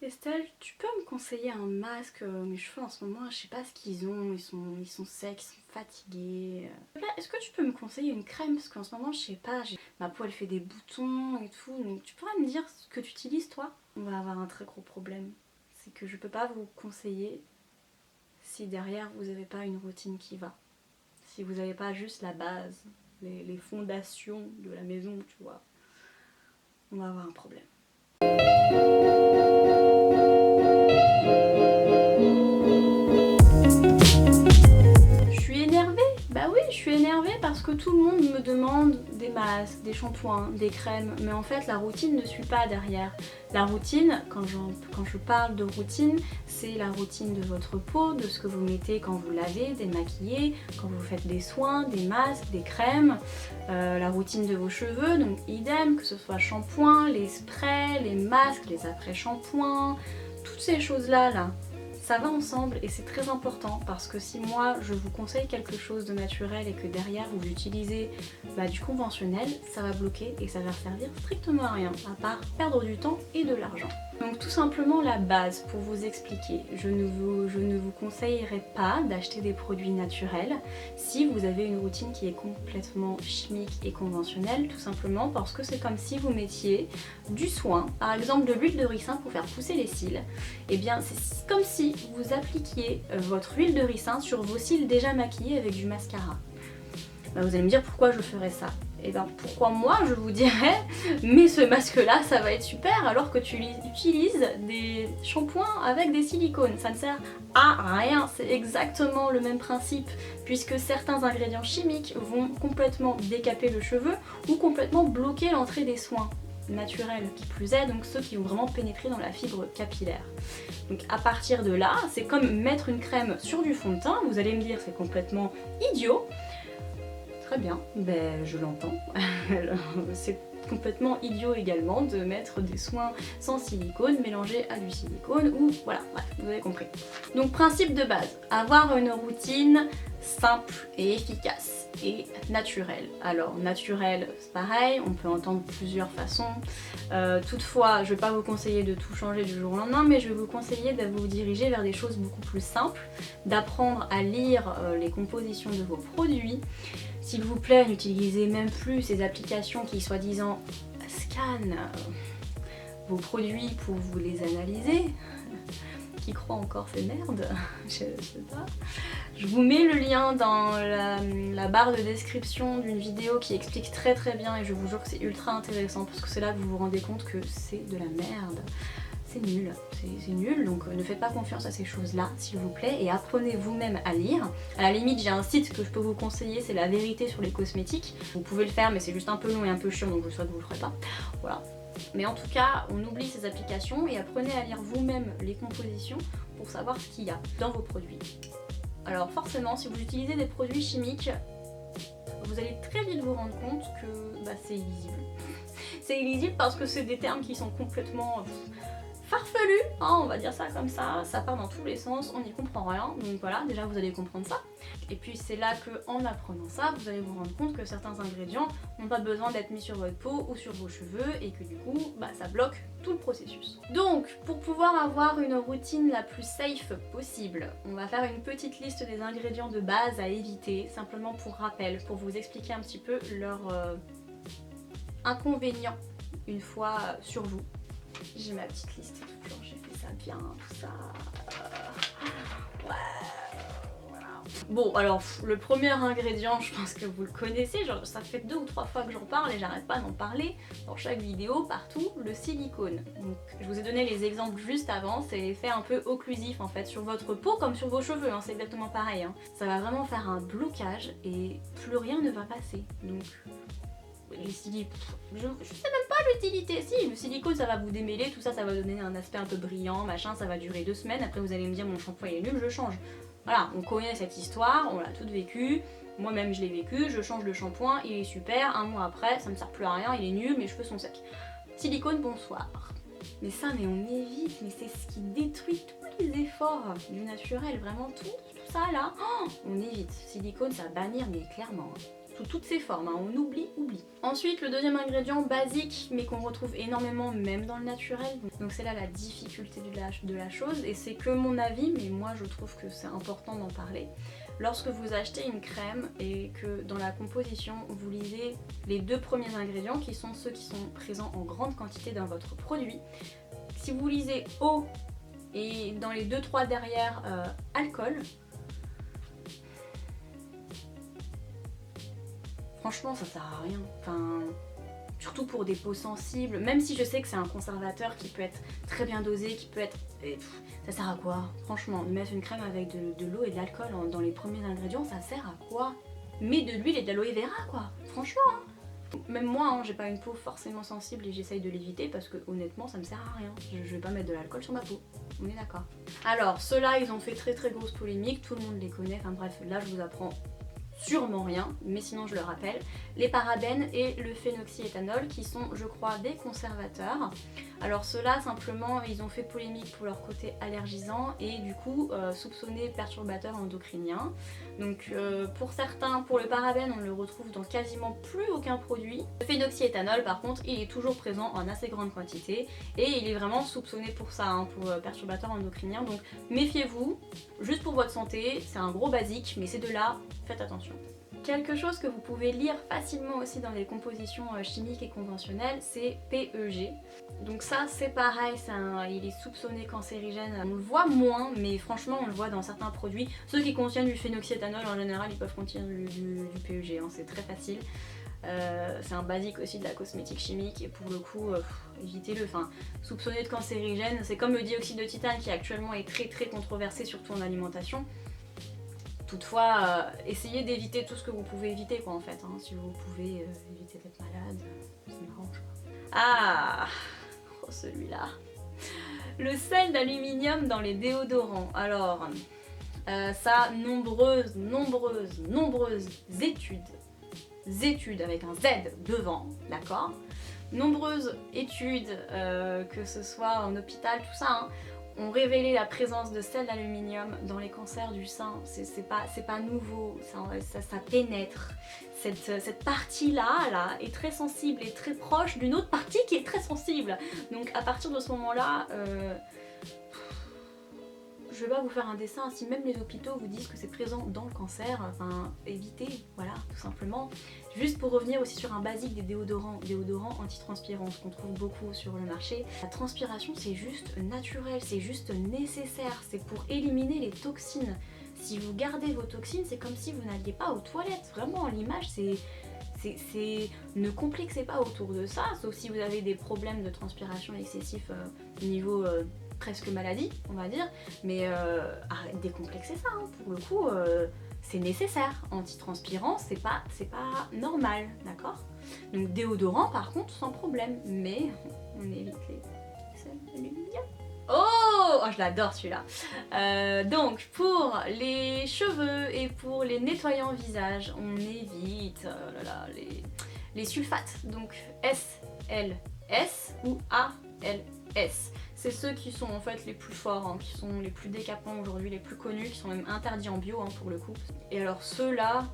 Estelle, tu peux me conseiller un masque? Mes cheveux en ce moment, je sais pas ce qu'ils ont, ils sont secs, ils sont fatigués. Là, est-ce que tu peux me conseiller une crème? Parce qu'en ce moment, je sais pas, ma peau elle fait des boutons et tout, donc tu pourrais me dire ce que tu utilises toi? On va avoir un très gros problème. C'est que je peux pas vous conseiller si derrière vous avez pas une routine qui va. Si vous avez pas juste la base, les fondations de la maison, tu vois. On va avoir un problème. Je suis énervée. Bah oui, je suis énervée parce que tout le monde me demande des masques, des shampoings, des crèmes, mais en fait la routine ne suit pas derrière. La routine, quand je parle de routine, c'est la routine de votre peau, de ce que vous mettez quand vous lavez, démaquillez, quand vous faites des soins, des masques, des crèmes, la routine de vos cheveux, donc idem, que ce soit shampoing, les sprays, les masques, les après-shampoings, toutes ces choses-là, ça va ensemble et c'est très important parce que si moi je vous conseille quelque chose de naturel et que derrière vous utilisez du conventionnel, ça va bloquer et ça va servir strictement à rien à part perdre du temps et de l'argent. Donc tout simplement la base pour vous expliquer, je ne vous conseillerais pas d'acheter des produits naturels si vous avez une routine qui est complètement chimique et conventionnelle, tout simplement parce que c'est comme si vous mettiez du soin, par exemple de l'huile de ricin pour faire pousser les cils. Et bien c'est comme si vous appliquiez votre huile de ricin sur vos cils déjà maquillés avec du mascara. Vous allez me dire pourquoi je ferais ça. Et bien pourquoi moi je vous dirais mais ce masque là ça va être super alors que tu utilises des shampoings avec des silicones, ça ne sert à rien, c'est exactement le même principe puisque certains ingrédients chimiques vont complètement décaper le cheveu ou complètement bloquer l'entrée des soins naturels qui plus est, donc ceux qui vont vraiment pénétrer dans la fibre capillaire. Donc à partir de là, c'est comme mettre une crème sur du fond de teint, vous allez me dire c'est complètement idiot. Très bien, ben je l'entends. C'est complètement idiot également de mettre des soins sans silicone mélangés à du silicone ou voilà, bref, vous avez compris. Donc principe de base, avoir une routine simple et efficace et naturelle. Alors naturel, c'est pareil, on peut entendre plusieurs façons. Toutefois, je ne vais pas vous conseiller de tout changer du jour au lendemain, mais je vais vous conseiller de vous diriger vers des choses beaucoup plus simples, d'apprendre à lire les compositions de vos produits. S'il vous plaît, n'utilisez même plus ces applications qui soi-disant scannent vos produits pour vous les analyser. Qui croit encore ces merdes? Je sais pas. Je vous mets le lien dans la barre de description d'une vidéo qui explique très bien et je vous jure que c'est ultra intéressant parce que c'est là que vous vous rendez compte que c'est de la merde. C'est nul, c'est nul, donc ne faites pas confiance à ces choses-là, s'il vous plaît, et apprenez vous-même à lire. À la limite, j'ai un site que je peux vous conseiller, c'est La Vérité sur les cosmétiques. Vous pouvez le faire, mais c'est juste un peu long et un peu chiant, donc je souhaite que vous le ferez pas. Voilà. Mais en tout cas, on oublie ces applications et apprenez à lire vous-même les compositions pour savoir ce qu'il y a dans vos produits. Alors forcément, si vous utilisez des produits chimiques, vous allez très vite vous rendre compte que c'est illisible. C'est illisible parce que c'est des termes qui sont complètement farfelu, hein, on va dire ça comme ça part dans tous les sens, on n'y comprend rien, donc voilà, déjà vous allez comprendre ça. Et puis c'est là que en apprenant ça, vous allez vous rendre compte que certains ingrédients n'ont pas besoin d'être mis sur votre peau ou sur vos cheveux et que du coup, ça bloque tout le processus. Donc, pour pouvoir avoir une routine la plus safe possible, on va faire une petite liste des ingrédients de base à éviter, simplement pour rappel, pour vous expliquer un petit peu leurs inconvénients une fois sur vous. J'ai ma petite liste, j'ai fait ça bien, tout ça. Ouais, voilà. Bon, alors le premier ingrédient, je pense que vous le connaissez, genre, ça fait 2 ou 3 fois que j'en parle et j'arrête pas d'en parler dans chaque vidéo, partout, le silicone. Donc je vous ai donné les exemples juste avant, c'est l'effet un peu occlusif en fait, sur votre peau comme sur vos cheveux, hein, c'est exactement pareil. Hein. Ça va vraiment faire un blocage et plus rien ne va passer. Donc les silicones, je sais même pas l'utilité. Si, le silicone ça va vous démêler, tout ça, ça va donner un aspect un peu brillant, machin, ça va durer 2 semaines, après vous allez me dire mon shampoing est nul, je change. Voilà, on connaît cette histoire, on l'a toute vécue, moi-même je l'ai vécu, je change de shampoing, il est super, 1 mois après, ça me sert plus à rien, il est nul, mes cheveux sont secs. Silicone, bonsoir. Mais ça, mais on évite, mais c'est ce qui détruit tous les efforts du naturel, vraiment tout ça là, on évite. Silicone, ça va bannir, mais clairement. sous toutes ses formes, hein, on oublie. Ensuite, le deuxième ingrédient basique, mais qu'on retrouve énormément même dans le naturel, donc c'est là la difficulté de la chose, et c'est que mon avis, mais moi je trouve que c'est important d'en parler. Lorsque vous achetez une crème et que dans la composition vous lisez les 2 premiers ingrédients qui sont ceux qui sont présents en grande quantité dans votre produit, si vous lisez eau et dans les 2-3 derrière alcool, franchement ça sert à rien. Enfin, surtout pour des peaux sensibles, même si je sais que c'est un conservateur qui peut être très bien dosé, qui peut être... ça sert à quoi? Franchement, de mettre une crème avec de l'eau et de l'alcool dans les premiers ingrédients, ça sert à quoi? Mais de l'huile et de l'aloe vera quoi, franchement hein. Même moi, hein, j'ai pas une peau forcément sensible et j'essaye de l'éviter parce que honnêtement ça me sert à rien. Je vais pas mettre de l'alcool sur ma peau, on est d'accord. Alors ceux-là ils ont fait très grosse polémique, tout le monde les connaît, enfin bref, là je vous apprends sûrement rien, mais sinon je le rappelle, les parabènes et le phénoxyéthanol qui sont je crois des conservateurs. Alors ceux-là simplement ils ont fait polémique pour leur côté allergisant et du coup soupçonnés perturbateurs endocriniens. Donc pour certains, pour le parabène on le retrouve dans quasiment plus aucun produit. Le phénoxyéthanol par contre il est toujours présent en assez grande quantité et il est vraiment soupçonné pour ça, hein, pour perturbateurs endocriniens. Donc méfiez-vous, juste pour votre santé, c'est un gros basique mais ces deux-là, faites attention. Quelque chose que vous pouvez lire facilement aussi dans les compositions chimiques et conventionnelles, c'est PEG. Donc ça c'est pareil, il est soupçonné cancérigène. On le voit moins, mais franchement on le voit dans certains produits. Ceux qui contiennent du phénoxyéthanol en général, ils peuvent contenir du PEG, hein, c'est très facile. C'est un basique aussi de la cosmétique chimique et pour le coup évitez-le, enfin soupçonné de cancérigène, c'est comme le dioxyde de titane qui actuellement est très controversé surtout en alimentation. Toutefois, essayez d'éviter tout ce que vous pouvez éviter quoi en fait, hein. Si vous pouvez éviter d'être malade, ça m'arrange quoi. Ah, oh, celui-là. Le sel d'aluminium dans les déodorants. Alors, ça, nombreuses études avec un Z devant, d'accord? Nombreuses études, que ce soit en hôpital, tout ça, hein, ont révélé la présence de sel d'aluminium dans les cancers du sein. C'est pas nouveau, ça pénètre. Cette partie-là est très sensible et très proche d'une autre partie qui est très sensible. Donc à partir de ce moment-là, je vais pas vous faire un dessin, si même les hôpitaux vous disent que c'est présent dans le cancer, enfin évitez, voilà, tout simplement. Juste pour revenir aussi sur un basique des déodorants antitranspirants, ce qu'on trouve beaucoup sur le marché. La transpiration c'est juste naturel, c'est juste nécessaire, c'est pour éliminer les toxines. Si vous gardez vos toxines, c'est comme si vous n'alliez pas aux toilettes, vraiment l'image ne complexez pas autour de ça, sauf si vous avez des problèmes de transpiration excessif niveau presque maladie, on va dire, mais décomplexez ça, hein. Pour le coup, c'est nécessaire. Antitranspirant, c'est pas normal, d'accord? Donc déodorant, par contre, sans problème, mais on évite les Oh, je l'adore celui-là. Donc pour les cheveux et pour les nettoyants visage, on évite les sulfates, donc SLS ou ALS. C'est ceux qui sont en fait les plus forts, hein, qui sont les plus décapants aujourd'hui, les plus connus, qui sont même interdits en bio hein, pour le coup. Et alors ceux-là,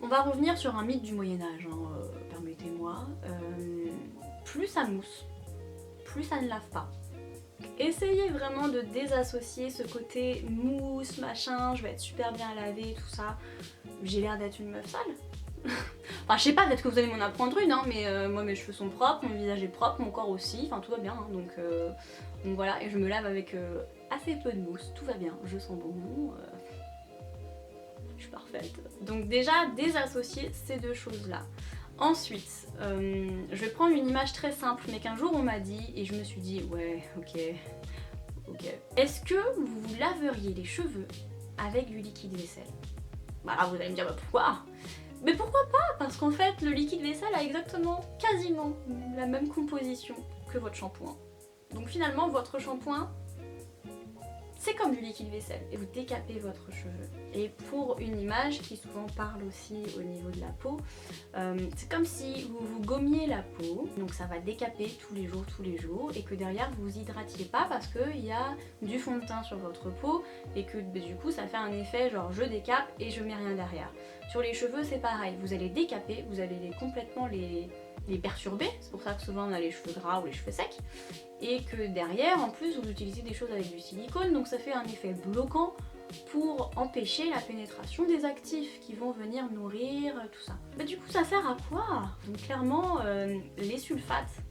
on va revenir sur un mythe du Moyen-Âge, hein, permettez-moi. Plus ça mousse, plus ça ne lave pas. Essayez vraiment de désassocier ce côté mousse, machin, je vais être super bien lavée, tout ça. J'ai l'air d'être une meuf sale. Enfin je sais pas, peut-être que vous allez m'en apprendre une, hein, mais moi mes cheveux sont propres, mon visage est propre, mon corps aussi, enfin tout va bien, hein, donc voilà, et je me lave avec assez peu de mousse, tout va bien, je sens bon, je suis parfaite. Donc déjà désassocier ces deux choses là. Ensuite, je vais prendre une image très simple, mais qu'un jour on m'a dit, et je me suis dit, ouais, ok. Est-ce que vous vous laveriez les cheveux avec du liquide vaisselle? Bah alors vous allez me dire, bah pourquoi? Mais pourquoi pas? Parce qu'en fait, le liquide vaisselle a exactement, quasiment, la même composition que votre shampoing. Donc finalement, votre shampoing, c'est comme du liquide vaisselle et vous décapez votre cheveu. Et pour une image qui souvent parle aussi au niveau de la peau, c'est comme si vous vous gommiez la peau, donc ça va décaper tous les jours et que derrière vous vous hydratiez pas parce qu'il y a du fond de teint sur votre peau et que du coup ça fait un effet genre je décape et je mets rien derrière. Sur les cheveux c'est pareil, vous allez décaper, vous allez complètement les perturber, c'est pour ça que souvent on a les cheveux gras ou les cheveux secs, et que derrière en plus vous utilisez des choses avec du silicone, donc ça fait un effet bloquant pour empêcher la pénétration des actifs qui vont venir nourrir tout ça. Mais du coup ça sert à quoi? Donc clairement les sulfates,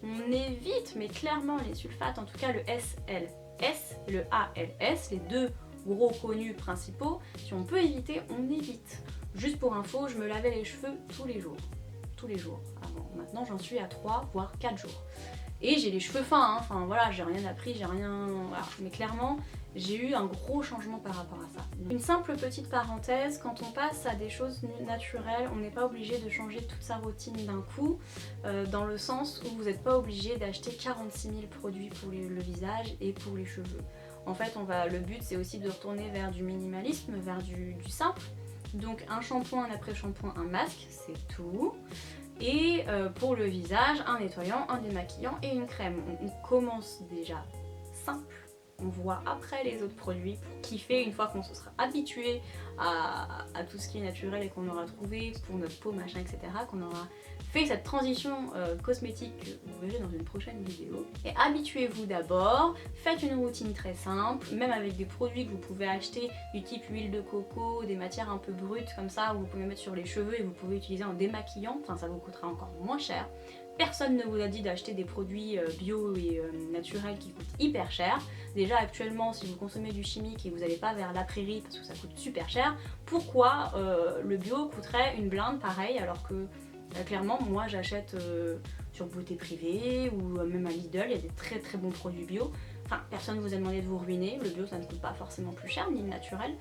on évite, mais clairement les sulfates, en tout cas le SLS, le ALS, les deux gros connus principaux, si on peut éviter, on évite. Juste pour info, je me lavais les cheveux tous les jours avant. Maintenant j'en suis à 3 voire 4 jours. Et j'ai les cheveux fins, hein. Enfin voilà, j'ai rien appris, j'ai rien... Voilà. Mais clairement, j'ai eu un gros changement par rapport à ça. Une simple petite parenthèse, quand on passe à des choses naturelles, on n'est pas obligé de changer toute sa routine d'un coup, dans le sens où vous n'êtes pas obligé d'acheter 46 000 produits pour le visage et pour les cheveux. En fait, le but c'est aussi de retourner vers du minimalisme, vers du simple. Donc un shampoing, un après-shampoing, un masque, c'est tout. Et pour le visage, un nettoyant, un démaquillant et une crème. On commence déjà simple, on voit après les autres produits pour kiffer une fois qu'on se sera habitué à tout ce qui est naturel et qu'on aura trouvé pour notre peau, machin, etc. Qu'on aura fait cette transition cosmétique que vous verrez dans une prochaine vidéo. Et habituez-vous d'abord, faites une routine très simple, même avec des produits que vous pouvez acheter du type huile de coco, des matières un peu brutes comme ça, où vous pouvez mettre sur les cheveux et vous pouvez utiliser en démaquillant, enfin ça vous coûtera encore moins cher. Personne ne vous a dit d'acheter des produits bio et naturels qui coûtent hyper cher. Déjà actuellement, si vous consommez du chimique et vous n'allez pas vers la prairie parce que ça coûte super cher, pourquoi le bio coûterait une blinde pareil alors que clairement moi j'achète sur Beauté Privée ou même à Lidl, il y a des très très bons produits bio. Enfin personne ne vous a demandé de vous ruiner, le bio ça ne coûte pas forcément plus cher ni le naturel.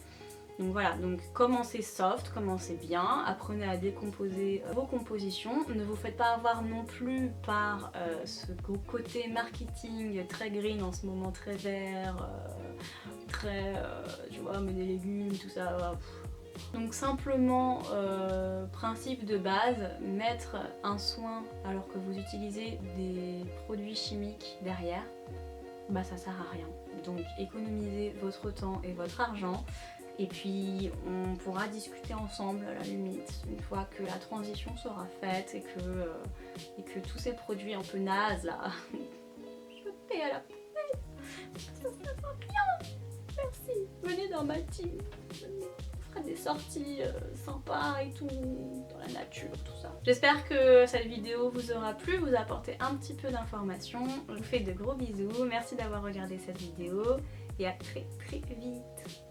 Donc voilà, donc commencez soft, commencez bien, apprenez à décomposer vos compositions, ne vous faites pas avoir non plus par ce côté marketing très green en ce moment, très vert, très, tu vois, mais des légumes, tout ça. Donc simplement, principe de base, mettre un soin alors que vous utilisez des produits chimiques derrière, bah ça sert à rien. Donc économisez votre temps et votre argent. Et puis on pourra discuter ensemble à la limite une fois que la transition sera faite et que tous ces produits un peu nazes là jetés à la poubelle, ça sera bien. Merci, venez dans ma team, on fera des sorties sympas et tout, dans la nature, tout ça. J'espère que cette vidéo vous aura plu, vous apporter un petit peu d'informations. Je vous fais de gros bisous, merci d'avoir regardé cette vidéo et à très très vite.